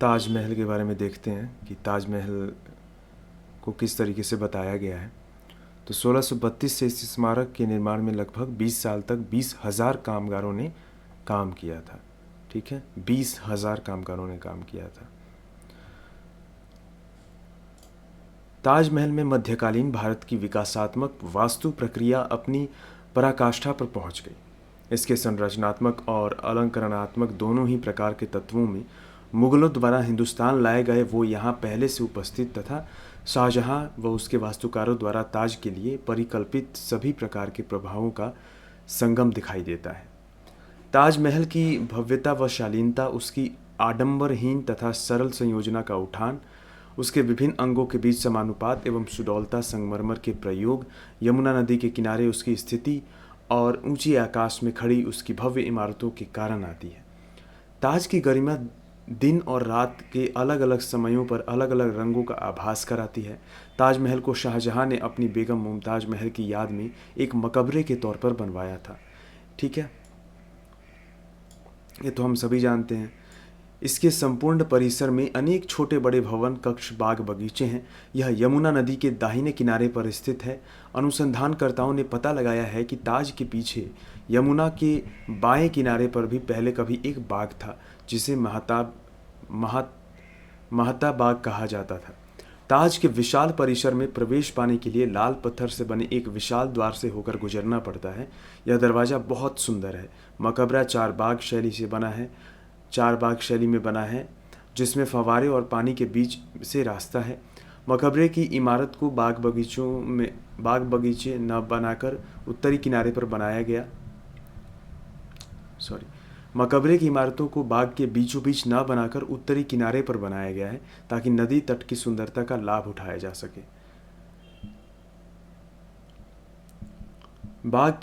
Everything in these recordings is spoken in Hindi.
ताजमहल के बारे में देखते हैं कि ताजमहल को किस तरीके से बताया गया है। तो 1632 से इस स्मारक के निर्माण में लगभग 20 साल तक 20,000 कामगारों ने काम किया था। ठीक है, 20,000 कामगारों ने काम किया था। ताजमहल में मध्यकालीन भारत की विकासात्मक वास्तु प्रक्रिया अपनी पराकाष्ठा पर पहुंच गई। इसके संरचनात्मक और अलंकरणात्मक दोनों ही प्रकार के तत्वों में मुगलों द्वारा हिंदुस्तान लाए गए वो यहाँ पहले से उपस्थित तथा शाहजहां व उसके वास्तुकारों द्वारा ताज के लिए परिकल्पित सभी प्रकार के प्रभावों का संगम दिखाई देता है। ताजमहल की भव्यता व शालीनता, उसकी आडंबरहीन तथा सरल संयोजना का उठान, उसके विभिन्न अंगों के बीच समानुपात एवं सुडौलता, संगमरमर के प्रयोग, यमुना नदी के किनारे उसकी स्थिति और ऊंची आकाश में खड़ी उसकी भव्य इमारतों के कारण आती है। ताज की गरिमा दिन और रात के अलग अलग समयों पर अलग अलग रंगों का आभास कराती है। ताजमहल को शाहजहां ने अपनी बेगम मुमताज महल की याद में एक मकबरे के तौर पर बनवाया था। ठीक है, ये तो हम सभी जानते हैं। इसके संपूर्ण परिसर में अनेक छोटे बड़े भवन, कक्ष, बाग, बगीचे हैं। यह यमुना नदी के दाहिने किनारे पर स्थित है। अनुसंधानकर्ताओं ने पता लगाया है कि ताज के पीछे यमुना के बाएं किनारे पर भी पहले कभी एक बाग था, जिसे महता बाग कहा जाता था। ताज के विशाल परिसर में प्रवेश पाने के लिए लाल पत्थर से बने एक विशाल द्वार से होकर गुजरना पड़ता है। यह दरवाज़ा बहुत सुंदर है। मकबरा चार बाग शैली में बना है, जिसमें फव्वारे और पानी के बीच से रास्ता है। मकबरे की इमारत को बाग बगीचे न बनाकर उत्तरी किनारे पर बनाया गया। मकबरे की इमारतों को बाग के बीचों बीच न बनाकर उत्तरी किनारे पर बनाया गया है, ताकि नदी तट की सुंदरता का लाभ उठाया जा सके। बाग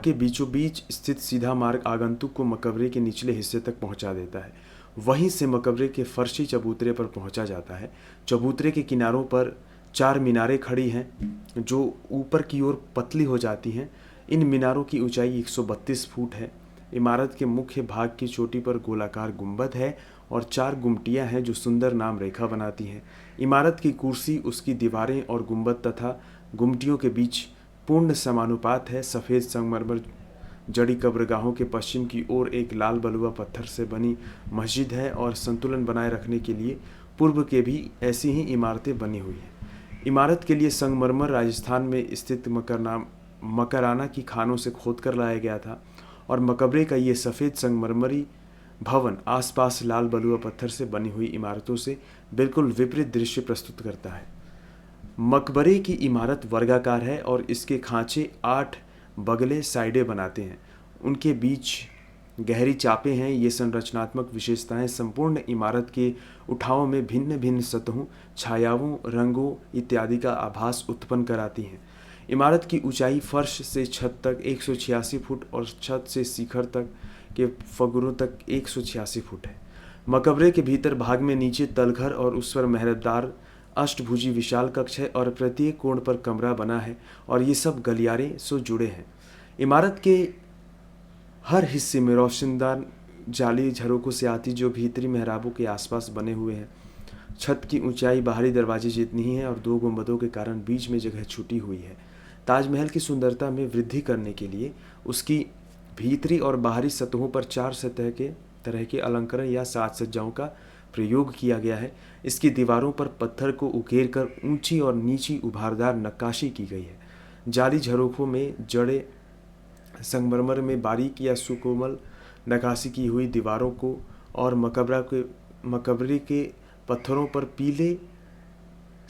के बीचों बीच स्थित सीधा मार्ग आगंतुक को मकबरे के निचले हिस्से तक पहुंचा देता है। वहीं से मकबरे के फर्शी चबूतरे पर पहुंचा जाता है। चबूतरे के किनारों पर 4 मीनारें खड़ी हैं, जो ऊपर की ओर पतली हो जाती हैं। इन मीनारों की ऊंचाई 132 फुट है। इमारत के मुख्य भाग की चोटी पर गोलाकार गुंबद है और 4 गुमटियां हैं, जो सुंदर नाम रेखा बनाती हैं। इमारत की कुर्सी, उसकी दीवारें और गुंबद तथा गुमटियों के बीच पूर्ण समानुपात है। सफ़ेद संगमरमर जड़ी कब्रगाहों के पश्चिम की ओर एक लाल बलुआ पत्थर से बनी मस्जिद है और संतुलन बनाए रखने के लिए पूर्व के भी ऐसी ही इमारतें बनी हुई हैं। इमारत के लिए संगमरमर राजस्थान में स्थित मकराना की खानों से खोद कर लाया गया था और मकबरे का ये सफ़ेद संगमरमरी भवन आसपास लाल बलुआ पत्थर से बनी हुई इमारतों से बिल्कुल विपरीत दृश्य प्रस्तुत करता है। मकबरे की इमारत वर्गाकार है और इसके खांचे 8 बगले साइडें बनाते हैं। उनके बीच गहरी चापें हैं। ये संरचनात्मक विशेषताएं संपूर्ण इमारत के उठावों में भिन्न भिन्न सतहों, छायाओं, रंगों इत्यादि का आभास उत्पन्न कराती हैं। इमारत की ऊंचाई फर्श से छत तक 186 फुट और छत से शिखर तक के फगुरों तक 186 फुट है। मकबरे के भीतर भाग में नीचे तलघर और उस पर मेहराबदार अष्टभुजी विशाल कक्ष है और प्रत्येक कोण पर कमरा बना है और ये सब गलियारे से जुड़े हैं। इमारत के हर हिस्से में रोशनदार जाली झरोकों से आती, जो भीतरी मेहराबों के आसपास बने हुए हैं। छत की ऊंचाई बाहरी दरवाजे जितनी ही है और 2 गुंबदों के कारण बीच में जगह छूटी हुई है। ताजमहल की सुंदरता में वृद्धि करने के लिए उसकी भीतरी और बाहरी सतहों पर 4 तरह के अलंकरण या साज सज्जाओं का प्रयोग किया गया है। इसकी दीवारों पर पत्थर को उकेर कर ऊंची और नीची उभारदार नक्काशी की गई है। जाली झरोखों में जड़े संगमरमर में बारीक या सुकोमल नक्काशी की हुई दीवारों को और मकबरे के पत्थरों पर पीले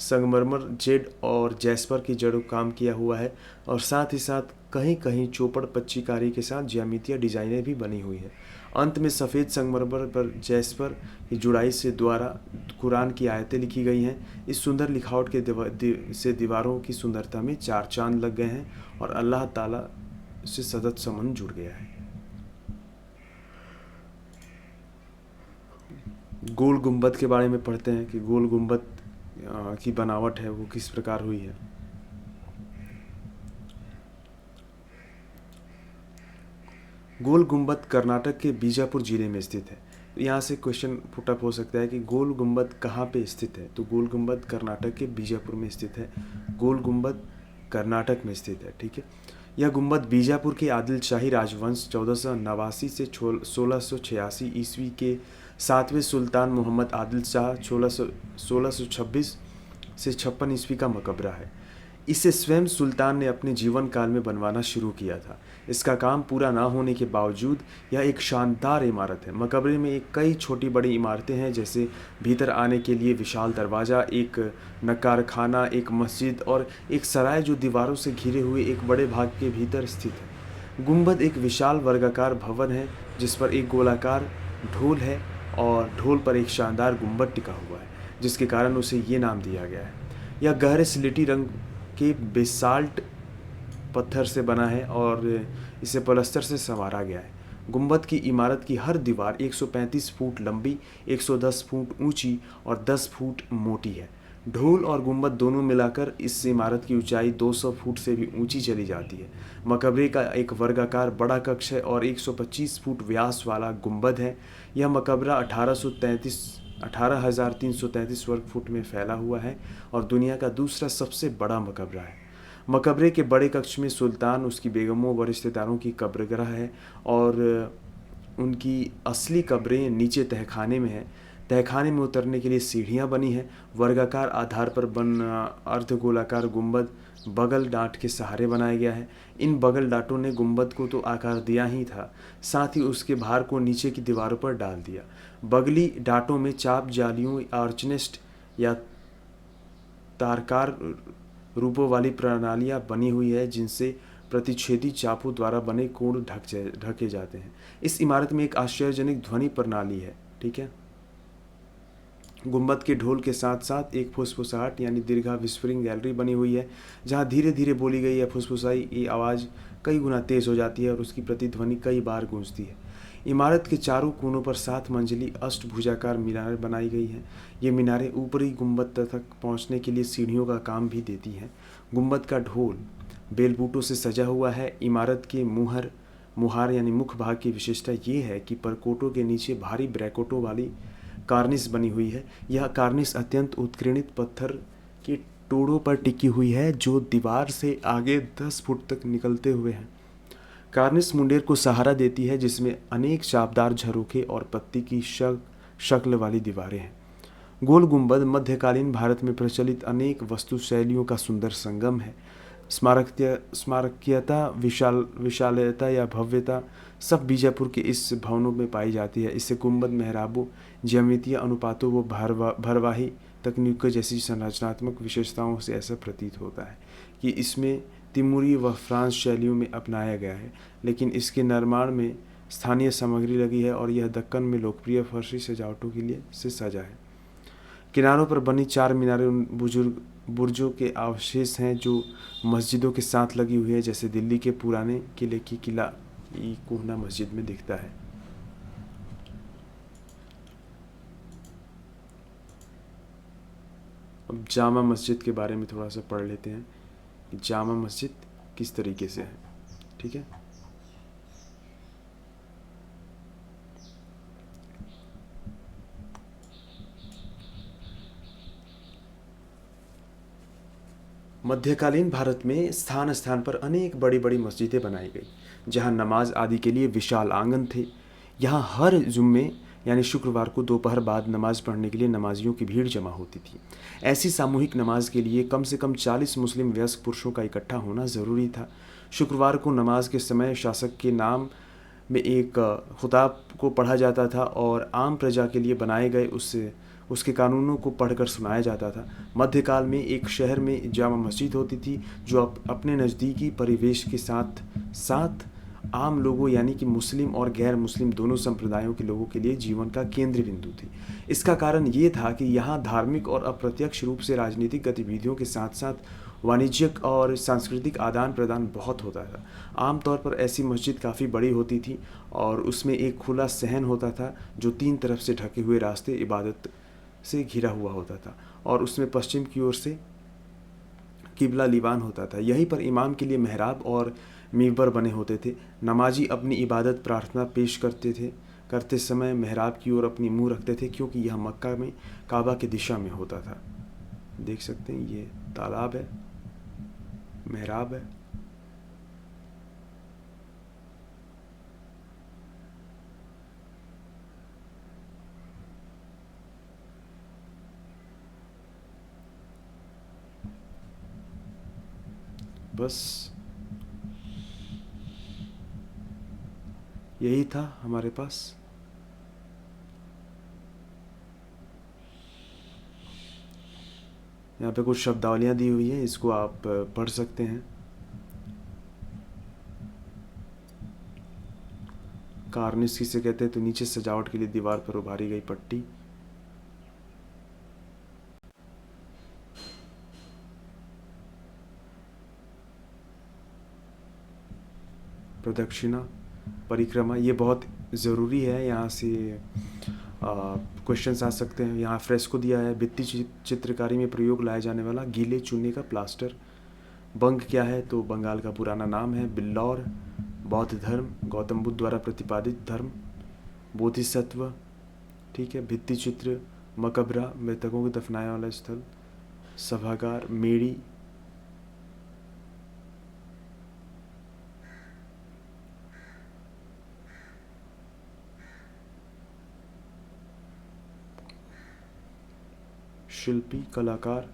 संगमरमर, जेड और जैस्पर की जड़ों काम किया हुआ है और साथ ही साथ कहीं कहीं चौपड़ पच्चीकारी के साथ ज्यामितीय डिजाइनें भी बनी हुई हैं। अंत में सफ़ेद संगमरमर पर जैस्पर की जुड़ाई से द्वारा कुरान की आयतें लिखी गई हैं। इस सुंदर लिखावट के से दीवारों की सुंदरता में 4 चांद लग गए हैं और अल्लाह ताला से सतत संबंध जुड़ गया है। गोल गुंबद के बारे में पढ़ते हैं कि गोल गुंबद की बनावट है वो किस प्रकार हुई है। गोल गुंबद कर्नाटक के बीजापुर जिले में स्थित है। तो यहाँ से क्वेश्चन पुटअप हो सकता है कि गोल गुंबद कहाँ पे स्थित है। तो गोल गुंबद कर्नाटक के बीजापुर में स्थित है। गोल गुंबद कर्नाटक में स्थित है, ठीक है। यह गुंबद बीजापुर के आदिल शाही राजवंश 1489 से 1686 ईस्वी के 7वें सुल्तान मोहम्मद आदिल शाह 1626 से 56 ईस्वी का मकबरा है। इसे स्वयं सुल्तान ने अपने जीवन काल में बनवाना शुरू किया था। इसका काम पूरा ना होने के बावजूद यह एक शानदार इमारत है। मकबरे में एक कई छोटी बड़ी इमारतें हैं, जैसे भीतर आने के लिए विशाल दरवाज़ा, एक नकारखाना, एक मस्जिद और एक सराय जो दीवारों से घिरे हुए एक बड़े भाग के भीतर स्थित है। गुंबद एक विशाल वर्गाकार भवन है जिस पर एक गोलाकार ढोल है और ढोल पर एक शानदार गुंबद टिका हुआ है, जिसके कारण उसे ये नाम दिया गया है। यह गहरे स्लेटी रंग के बेसाल्ट पत्थर से बना है और इसे पलस्तर से संवारा गया है। गुंबद की इमारत की हर दीवार 135 फुट लंबी, 110 फुट ऊंची और 10 फुट मोटी है। ढोल और गुंबद दोनों मिलाकर इस इमारत की ऊंचाई 200 फुट से भी ऊंची चली जाती है। मकबरे का एक वर्गाकार बड़ा कक्ष है और 125 फुट व्यास वाला गुंबद है। यह मकबरा 18,333 वर्ग फुट में फैला हुआ है और दुनिया का दूसरा सबसे बड़ा मकबरा है। मकबरे के बड़े कक्ष में सुल्तान, उसकी बेगमों व रिश्तेदारों की कब्रगाह है और उनकी असली कब्रें नीचे तहखाने में है। तहखाने में उतरने के लिए सीढ़ियां बनी हैं। वर्गाकार आधार पर बना अर्धगोलाकार गुंबद बगल डांट के सहारे बनाया गया है। इन बगल डांटों ने गुंबद को तो आकार दिया ही था, साथ ही उसके भार को नीचे की दीवारों पर डाल दिया। बगली डांटों में चाप जालियों, आर्चनेस्ट या तारकार रूपों वाली प्रणालियां बनी हुई है, जिनसे प्रतिच्छेदी चापों द्वारा बने कोण ढके जाते हैं। इस इमारत में एक आश्चर्यजनक ध्वनि प्रणाली है, ठीक है। गुंबद के ढोल के साथ साथ एक फुसफुसाहट यानी दीर्घा विस्परिंग गैलरी बनी हुई है, जहां धीरे धीरे बोली गई या फुसफुसाई ये आवाज़ कई गुना तेज हो जाती है और उसकी प्रतिध्वनि कई बार गूंजती है। इमारत के चारों कोनों पर 7 मंजिली अष्टभुजाकार मीनारें बनाई गई हैं। ये मीनारें ऊपरी गुंबद तक पहुंचने के लिए सीढ़ियों का काम भी देती हैं। गुंबद का ढोल बेलबूटों से सजा हुआ है। इमारत के मुहार यानी मुख्य भाग की विशेषता ये है कि परकोटों के नीचे भारी ब्रैकेटों वाली कार्निस बनी हुई है। यह कार्निस अत्यंत उत्कीर्णित पत्थर के टोड़ों पर टिकी हुई है, जो दीवार से आगे 10 फुट तक निकलते हुए हैं। कार्निस मुंडेर को सहारा देती है, जिसमें अनेक चापदार झरोखे और पत्ती की शक्ल वाली दीवारें हैं। गोल गुंबद मध्यकालीन भारत में प्रचलित अनेक वास्तु शैलियों का सुंदर संगम है। स्मारकीयता, विशालता या भव्यता सब बीजापुर के इस भवनों में पाई जाती है। इससे गुंबद, मेहराबों, ज्यामितीय अनुपातों व भरवाही तकनीकों जैसी संरचनात्मक विशेषताओं से ऐसा प्रतीत होता है कि इसमें तिमूरी व फ्रांस शैलियों में अपनाया गया है, लेकिन इसके निर्माण में स्थानीय सामग्री लगी है और यह दक्कन में लोकप्रिय फर्शी सजावटों के लिए से सजा है। किनारों पर बनी 4 मीनारें उन बुर्जों के अवशेष हैं जो मस्जिदों के साथ लगी हुई है, जैसे दिल्ली के पुराने किले की किला ई कोहना मस्जिद में दिखता है। अब जामा मस्जिद के बारे में थोड़ा सा पढ़ लेते हैं कि जामा मस्जिद किस तरीके से है, ठीक है। मध्यकालीन भारत में स्थान स्थान पर अनेक बड़ी बड़ी मस्जिदें बनाई गई, जहां नमाज आदि के लिए विशाल आंगन थे। यहाँ हर जुम्मे यानी शुक्रवार को दोपहर बाद नमाज पढ़ने के लिए नमाजियों की भीड़ जमा होती थी। ऐसी सामूहिक नमाज के लिए कम से कम 40 मुस्लिम वयस्क पुरुषों का इकट्ठा होना ज़रूरी था। शुक्रवार को नमाज के समय शासक के नाम में एक खुताब को पढ़ा जाता था और आम प्रजा के लिए बनाए गए उसके कानूनों को पढ़कर सुनाया जाता था। मध्यकाल में एक शहर में जामा मस्जिद होती थी, जो अपने नज़दीकी परिवेश के साथ साथ आम लोगों यानी कि मुस्लिम और गैर मुस्लिम दोनों संप्रदायों के लोगों के लिए जीवन का केंद्र बिंदु थी। इसका कारण ये था कि यहाँ धार्मिक और अप्रत्यक्ष रूप से राजनीतिक गतिविधियों के साथ साथ वाणिज्यिक और सांस्कृतिक आदान प्रदान बहुत होता था। आमतौर पर ऐसी मस्जिद काफ़ी बड़ी होती थी और उसमें एक खुला सहन होता था, जो 3 तरफ से ढके हुए रास्ते इबादत से घिरा हुआ होता था और उसमें पश्चिम की ओर से किबला लीवान होता था। यहीं पर इमाम के लिए मेहराब और मिंबर बने होते थे। नमाजी अपनी इबादत प्रार्थना पेश करते थे। करते समय मेहराब की ओर अपनी मुंह रखते थे, क्योंकि यह मक्का में काबा की दिशा में होता था। देख सकते हैं ये तालाब है, मेहराब है। बस यही था हमारे पास। यहाँ पे कुछ शब्दावलियाँ दी हुई हैं, इसको आप पढ़ सकते हैं। कार्निश किसे कहते हैं, तो नीचे सजावट के लिए दीवार पर उभारी गई पट्टी। प्रदक्षिणा, परिक्रमा, ये बहुत ज़रूरी है। यहाँ से क्वेश्चंस आ सकते हैं। यहाँ फ्रेस्को दिया है, भित्ति चित्रकारी में प्रयोग लाया जाने वाला गीले चूने का प्लास्टर। बंग क्या है, तो बंगाल का पुराना नाम है। बिल्लौर, बौद्ध धर्म, गौतम बुद्ध द्वारा प्रतिपादित धर्म। बोधिसत्व, ठीक है। भित्ति चित्र, मकबरा, मृतकों को दफनाया वाला स्थल। सभागार, मेड़ी, शिल्पी, कलाकार,